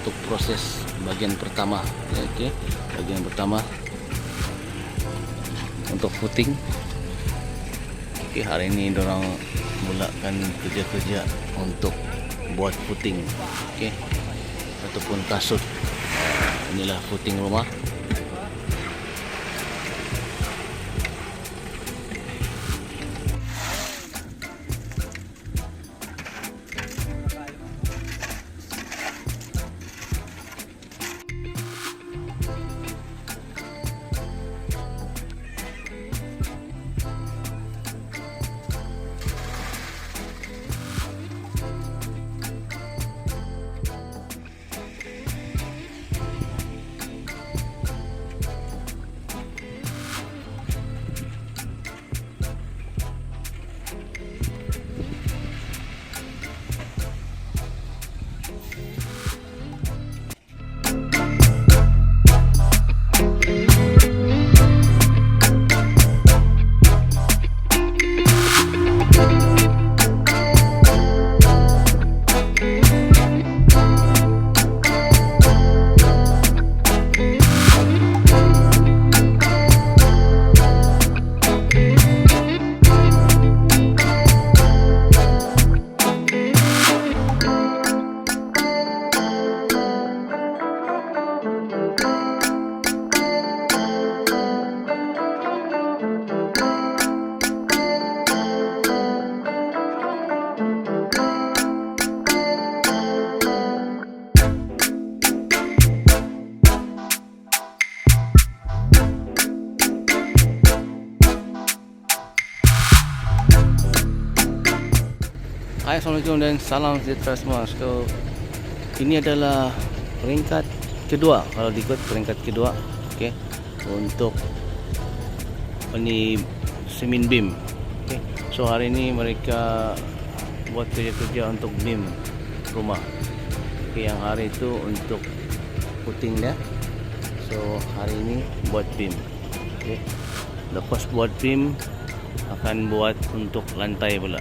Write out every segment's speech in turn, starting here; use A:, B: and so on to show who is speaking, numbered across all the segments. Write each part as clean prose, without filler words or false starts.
A: untuk proses bagian pertama ya, oke. Bagian pertama untuk footing. Oke, hari ini dorang mulakan kerja-kerja untuk buat footing, oke, ataupun kasut. Inilah footing rumah. Hai, assalamualaikum dan salam sejahtera semua. So, ini adalah peringkat kedua, kalau diikut peringkat kedua, oke, untuk ini semin beam. Oke, so hari ini mereka buat kerja-kerja untuk beam rumah. Oke, yang hari itu untuk footing dah. So hari ini buat beam. Oke, lepas buat beam akan buat untuk lantai pula.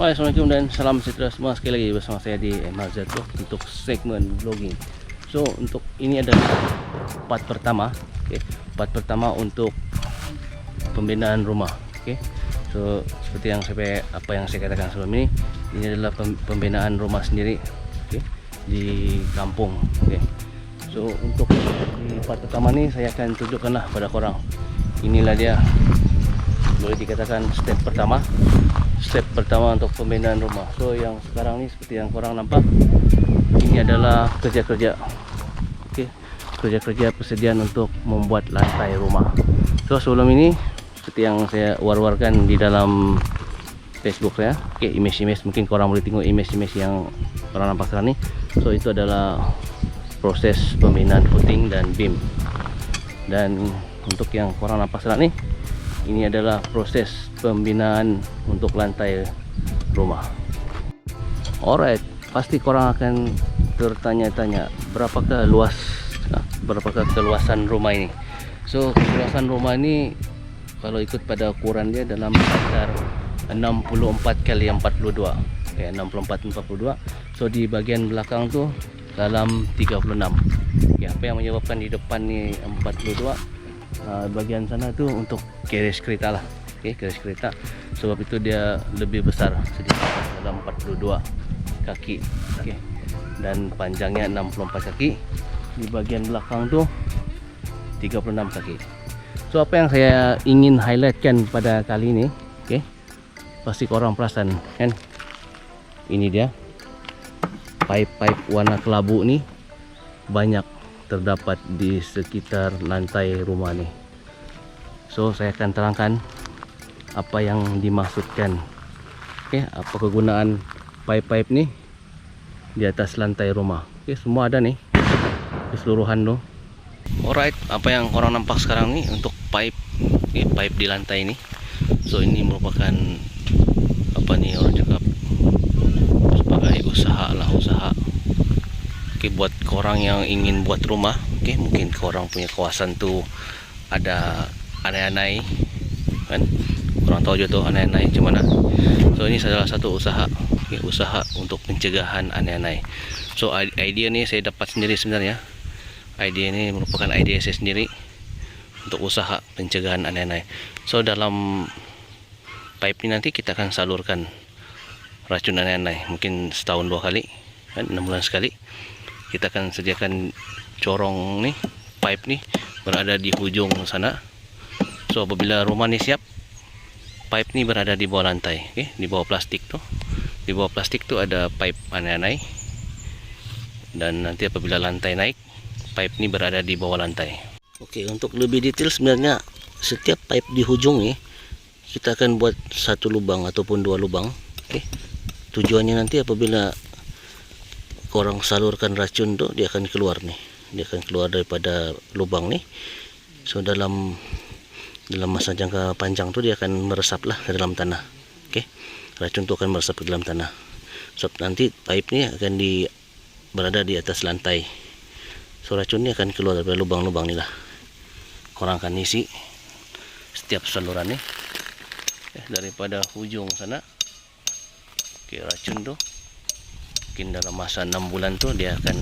A: Hai, assalamualaikum dan salam sejahtera semua. Sekali lagi bersama saya di MRZ untuk segmen vlogging. So untuk ini adalah part pertama, part pertama untuk pembinaan rumah. So seperti yang saya katakan sebelum ini adalah pembinaan rumah sendiri, di kampung. So untuk di part pertama ini saya akan tunjukkanlah pada korang. Inilah dia, boleh dikatakan step pertama untuk pembinaan rumah. So yang sekarang ini seperti yang korang nampak, ini adalah kerja-kerja, kerja-kerja persediaan untuk membuat lantai rumah. So sebelum ini seperti yang saya war-warkan di dalam Facebook saya, image-image, mungkin korang boleh tengok image-image yang korang nampak sekarang ini. So itu adalah proses pembinaan footing dan beam. Dan untuk yang korang nampak sekarang ini adalah proses pembinaan untuk lantai rumah. Alright, pasti korang akan tertanya-tanya berapakah keluasan rumah ini. So keluasan rumah ini kalau ikut pada ukuran dia dalam sekitar 64 kali 42, 64 42. So So di bagian belakang tuh dalam 36. Oke, apa yang menyebabkan di depan nih 42, bagian sana tuh untuk garage kereta lah. Oke, garage kereta, sebab itu dia lebih besar sedikit dalam 42 kaki. Oke, dan panjangnya 64 kaki. Di bagian belakang tuh 36 kaki. So apa yang saya ingin highlightkan pada kali ini, oke, pasti korang perasan kan, ini dia pipe-pipe warna kelabu nih banyak terdapat di sekitar lantai rumah nih. So saya akan terangkan apa yang dimaksudkan, oke, apa kegunaan pipe-pipe nih di atas lantai rumah. Oke, semua ada nih keseluruhan tuh. Alright, apa yang korang nampak sekarang nih untuk pipe, pipe di lantai ini. So ini merupakan apa nih orang cakap sebagai usaha lah, usaha. Oke, buat korang yang ingin buat rumah, oke, mungkin korang punya kawasan tuh ada anai-anai kan, korang tahu juga tuh anai-anai gimana. So ini adalah satu usaha, oke, usaha untuk pencegahan anai-anai. So idea nih saya dapat sendiri sebenarnya. Idea ini merupakan idea saya sendiri untuk usaha pencegahan anai-anai. So dalam pipe ini nanti kita akan salurkan racun anai-anai, mungkin setahun 2 kali kan, 6 bulan sekali. Kita akan sediakan corong nih, pipe nih berada di ujung sana. So apabila rumah ini siap, pipe ini berada di bawah lantai, oke, di bawah plastik tuh. Di bawah plastik tuh ada pipe anai-anai. Dan nanti apabila lantai naik, pipe ini berada di bawah lantai. Oke, untuk lebih detail sebenarnya setiap pipe di ujung nih kita akan buat satu lubang ataupun 2 lubang. Oke. Tujuannya nanti apabila korang salurkan racun tuh dia akan keluar nih. Dia akan keluar daripada lubang nih. So dalam masa jangka panjang tuh dia akan meresap lah ke dalam tanah. Oke. Racun tuh akan meresap ke dalam tanah. So nanti pipe ini akan berada di atas lantai. So racun ini akan keluar dari lubang-lubang inilah. Korang akan isi setiap saluran nih daripada ujung sana. Oke, racun tuh mungkin dalam masa 6 bulan tuh dia akan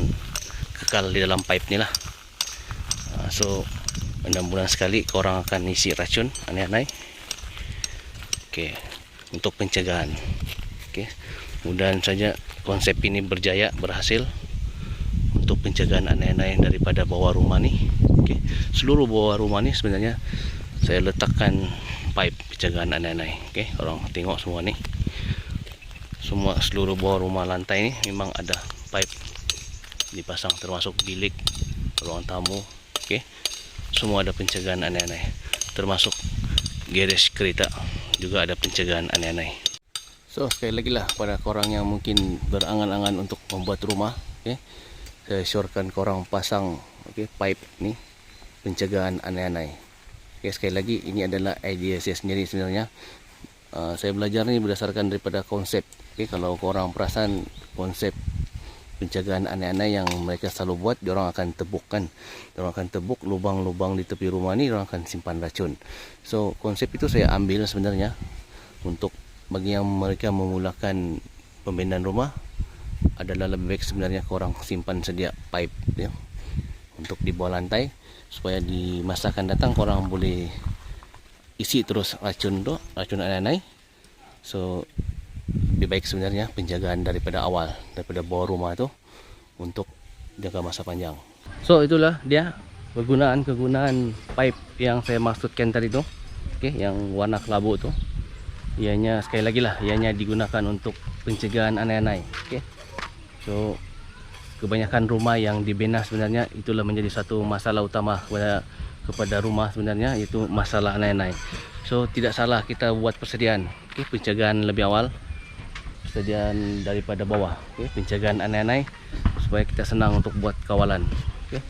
A: kekal di dalam pipe nih lah. So 6 bulan sekali korang akan isi racun anai-anai. Oke, untuk pencegahan. Oke, mudah-mudahan saja konsep ini berhasil untuk pencegahan anai-anai daripada bawah rumah nih. Oke, seluruh bawah rumah nih sebenarnya saya letakkan pipe pencegahan anai-anai. Oke, orang tengok semua nih, semua seluruh bawah rumah lantai ini memang ada pipe dipasang, termasuk bilik, ruang tamu. Oke, semua ada pencegahan anai-anai, termasuk garage kereta juga ada pencegahan anai-anai. So sekali lagi lah pada korang yang mungkin berangan-angan untuk membuat rumah, oke, saya syorkan korang pasang, oke, pipe nih pencegahan anai-anai. Oke, sekali lagi ini adalah idea saya sendiri sebenarnya. Saya belajar ini berdasarkan daripada konsep. Oke, kalau korang perasan konsep pencegahan anai-anai yang mereka selalu buat, diorang akan tebukkan, diorang akan tebuk lubang-lubang di tepi rumah ni, diorang akan simpan racun. So konsep itu saya ambil sebenarnya untuk bagi yang mereka memulakan pembinaan rumah, adalah lebih baik sebenarnya korang simpan sedia pipe ya, untuk di bawah lantai, supaya di masa akan datang korang boleh isi terus racun tu, racun anai-anai. So lebih baik sebenarnya penjagaan daripada awal, daripada bawah rumah tu, untuk jangka masa panjang. So itulah dia kegunaan pipe yang saya maksudkan tadi tu, okay, yang warna kelabu tu. Ianya sekali lagi lah, ianya digunakan untuk pencegahan anai-anai. Okay. So kebanyakan rumah yang dibina sebenarnya itulah menjadi satu masalah utama kepada rumah sebenarnya, yaitu masalah anai-anai. So tidak salah kita buat persediaan, okay, pencegahan lebih awal, persediaan daripada bawah, okay, pencegahan anai-anai, supaya kita senang untuk buat kawalan. Okay.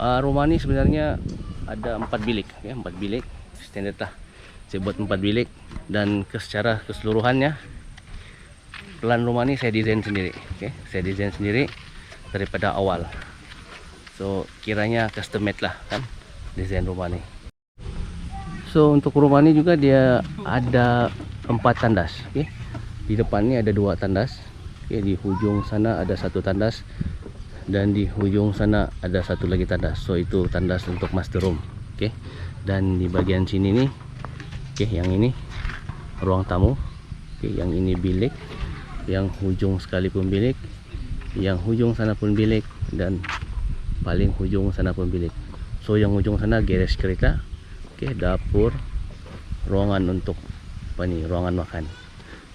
A: Rumah ni sebenarnya ada 4 bilik, okay, 4 bilik standard lah. Saya buat 4 bilik, dan secara keseluruhannya plan rumah ni saya desain sendiri, okay, saya desain sendiri daripada awal. So kiranya custom made lah kan desain rumah ni. So untuk rumah ni juga dia ada 4 tandas, okay. Di depan ni ada 2 tandas, okay. Oke, di ujung sana ada satu tandas dan di ujung sana ada satu lagi tandas. So itu tandas untuk master room. Oke, dan di bagian sini nih, oke, yang ini ruang tamu. Oke, yang ini bilik, yang ujung sekali pun bilik, yang ujung sana pun bilik, dan paling ujung sana pun bilik. So yang ujung sana garage kereta. Oke, dapur, ruangan untuk apa nih, ruangan makan.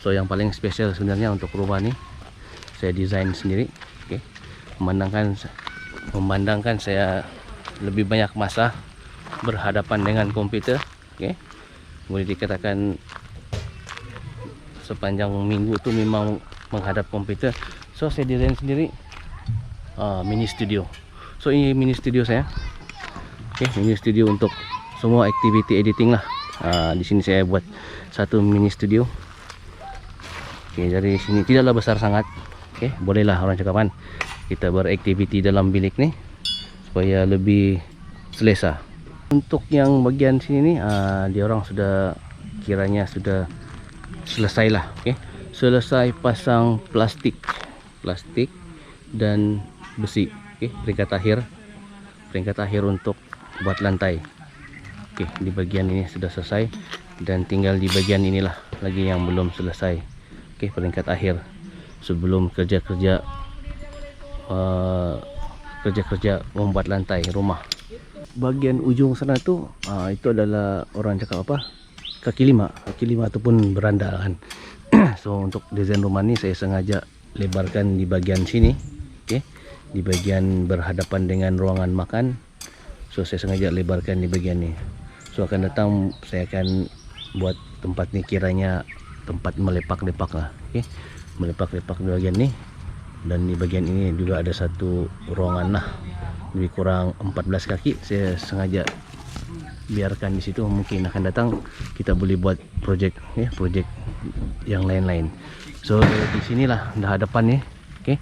A: So yang paling spesial sebenarnya untuk rumah nih saya desain sendiri. Oke, memandangkan saya lebih banyak masa berhadapan dengan komputer. Oke, boleh dikatakan sepanjang minggu itu memang menghadap komputer. So saya desain sendiri mini studio. So ini mini studio saya. Oke, mini studio untuk semua activity editing lah. Di sini saya buat satu mini studio. Oke, dari sini tidaklah besar sangat. Oke, bolehlah orang cakapan kita beraktiviti dalam bilik nih supaya lebih selesa. Untuk yang bagian sini nih, dia orang sudah kiranya sudah selesai lah. Oke, selesai pasang plastik dan besi. Oke, peringkat akhir untuk buat lantai. Oke, di bagian ini sudah selesai dan tinggal di bagian inilah lagi yang belum selesai. Oke, peringkat akhir sebelum kerja-kerja membuat lantai rumah. Bagian ujung sana tuh itu adalah orang cakap apa, kaki lima ataupun beranda kan. So untuk desain rumah ini saya sengaja lebarkan di bagian sini. Oke, di bagian berhadapan dengan ruangan makan. So saya sengaja lebarkan di bagian ini. So akan datang saya akan buat tempat ini kiranya tempat melepak-lepak lah. Oke, melepak-lepak di bagian ini, dan di bagian ini juga ada satu ruangan lah, lebih kurang 14 kaki. Saya sengaja biarkan di situ. Mungkin akan datang kita boleh buat project yang lain-lain. So di sinilah dah hadapan nih. Oke,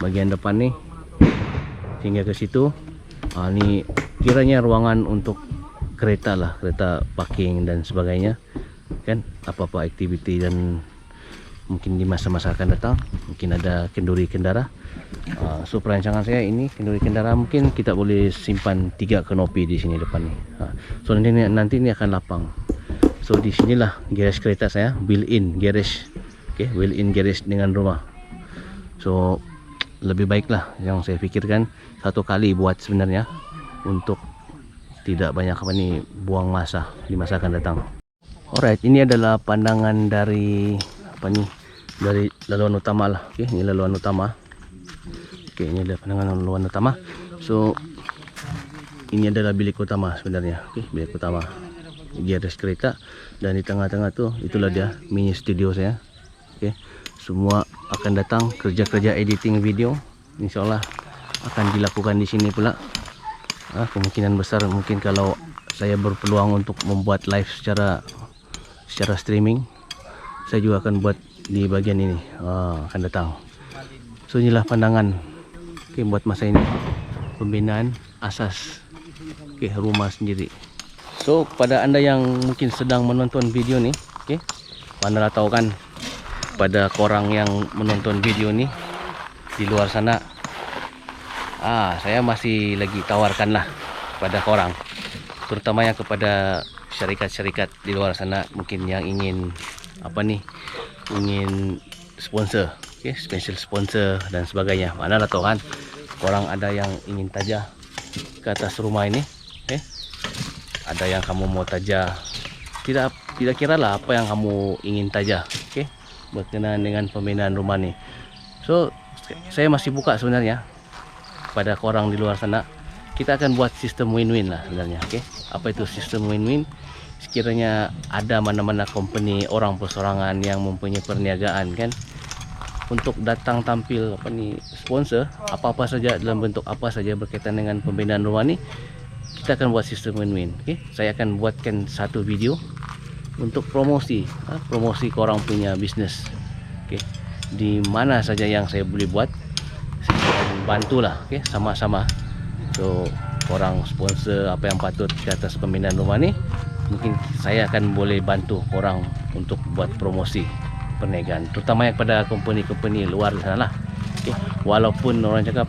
A: bagian depan nih hingga ke situ. Ini kiranya ruangan untuk kereta lah, kereta parking dan sebagainya kan, apa-apa aktiviti. Dan mungkin di masa-masa akan datang mungkin ada kenduri kendara. So perancangan saya ini kenduri kendara mungkin kita boleh simpan 3 kanopi di sini depan nih. So nanti ini akan lapang. So di sinilah garage kereta saya, built-in garage. Oke, built-in garage dengan rumah. So lebih baiklah yang saya pikirkan satu kali buat sebenarnya, untuk tidak banyak buang masa di masa akan datang. Alright, ini adalah pandangan dari dari laluan utama lah. Oke, ini laluan utama. Oke, ini adalah pandangan laluan utama. So ini adalah bilik utama sebenarnya. Oke, bilik utama garage kereta, dan di tengah-tengah tuh itulah dia mini studio saya. Oke, semua akan datang kerja-kerja editing video insyaallah akan dilakukan di sini pula. Kemungkinan besar mungkin kalau saya berpeluang untuk membuat live secara streaming, saya juga akan buat di bagian ini akan datang. So inilah pandangan buat masa ini, pembinaan asas rumah sendiri. So pada anda yang mungkin sedang menonton video nih, anda tahu kan, pada korang yang menonton video nih di luar sana, saya masih lagi tawarkan lah pada korang, terutamanya kepada syarikat-syarikat di luar sana mungkin yang ingin ingin sponsor, special sponsor dan sebagainya. Mana lah tahu kan, korang ada yang ingin tajah ke atas rumah ini, ada yang kamu mau tajah, tidak kira lah apa yang kamu ingin tajah, berkenaan dengan pembinaan rumah nih. So saya masih buka sebenarnya pada korang di luar sana. Kita akan buat sistem win-win lah sebenarnya. Apa itu sistem win-win? Sekiranya ada mana-mana company, orang persorangan yang mempunyai perniagaan kan, untuk datang tampil sponsor apa-apa saja dalam bentuk apa saja berkaitan dengan pembinaan rumah nih, kita akan buat sistem win-win. Saya akan buatkan satu video untuk promosi korang punya bisnis. Di mana saja yang saya boleh buat, saya akan bantulah, sama-sama. So korang sponsor apa yang patut ke atas pembinaan rumah ni, mungkin saya akan boleh bantu korang untuk buat promosi. perniagaan, terutama yang pada company-company luar di sana lah. Okay. Walaupun orang cakap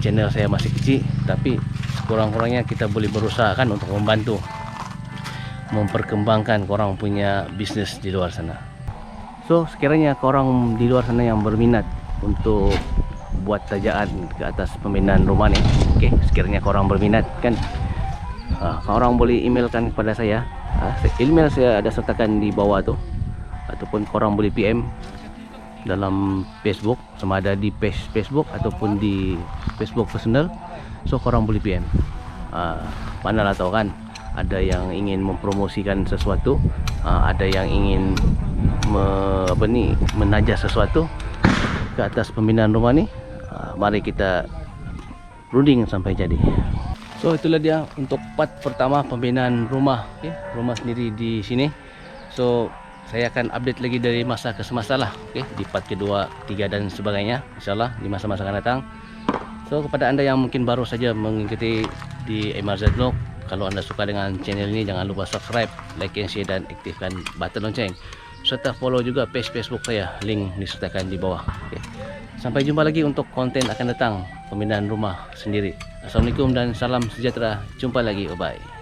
A: channel saya masih kecil, tapi kurang-kurangnya kita boleh berusaha kan untuk membantu memperkembangkan korang punya bisnis di luar sana. So sekiranya korang di luar sana yang berminat untuk buat tajaan ke atas pembinaan rumah ni, okay, sekiranya korang berminat kan, korang boleh emailkan kepada saya. Email saya ada sertakan di bawah tu, ataupun korang boleh PM dalam Facebook, sama ada di page Facebook ataupun di Facebook personal. So korang boleh PM. Manalah tahu kan, ada yang ingin mempromosikan sesuatu, ada yang ingin menajah sesuatu ke atas pembinaan rumah ni. Mari kita runding sampai jadi. So itulah dia untuk part pertama pembinaan rumah, okay? Rumah sendiri di sini. So saya akan update lagi dari masa ke semasa lah, okay? Di part kedua, ketiga dan sebagainya, insyaAllah di masa-masa akan datang. So kepada anda yang mungkin baru saja mengikuti di MRZ Vlog, kalau anda suka dengan channel ini, jangan lupa subscribe, like and share, dan aktifkan button lonceng, serta follow juga page Facebook saya, link disertakan di bawah, okay? Sampai jumpa lagi untuk konten akan datang pembinaan rumah sendiri. Assalamualaikum dan salam sejahtera. Jumpa lagi, bye.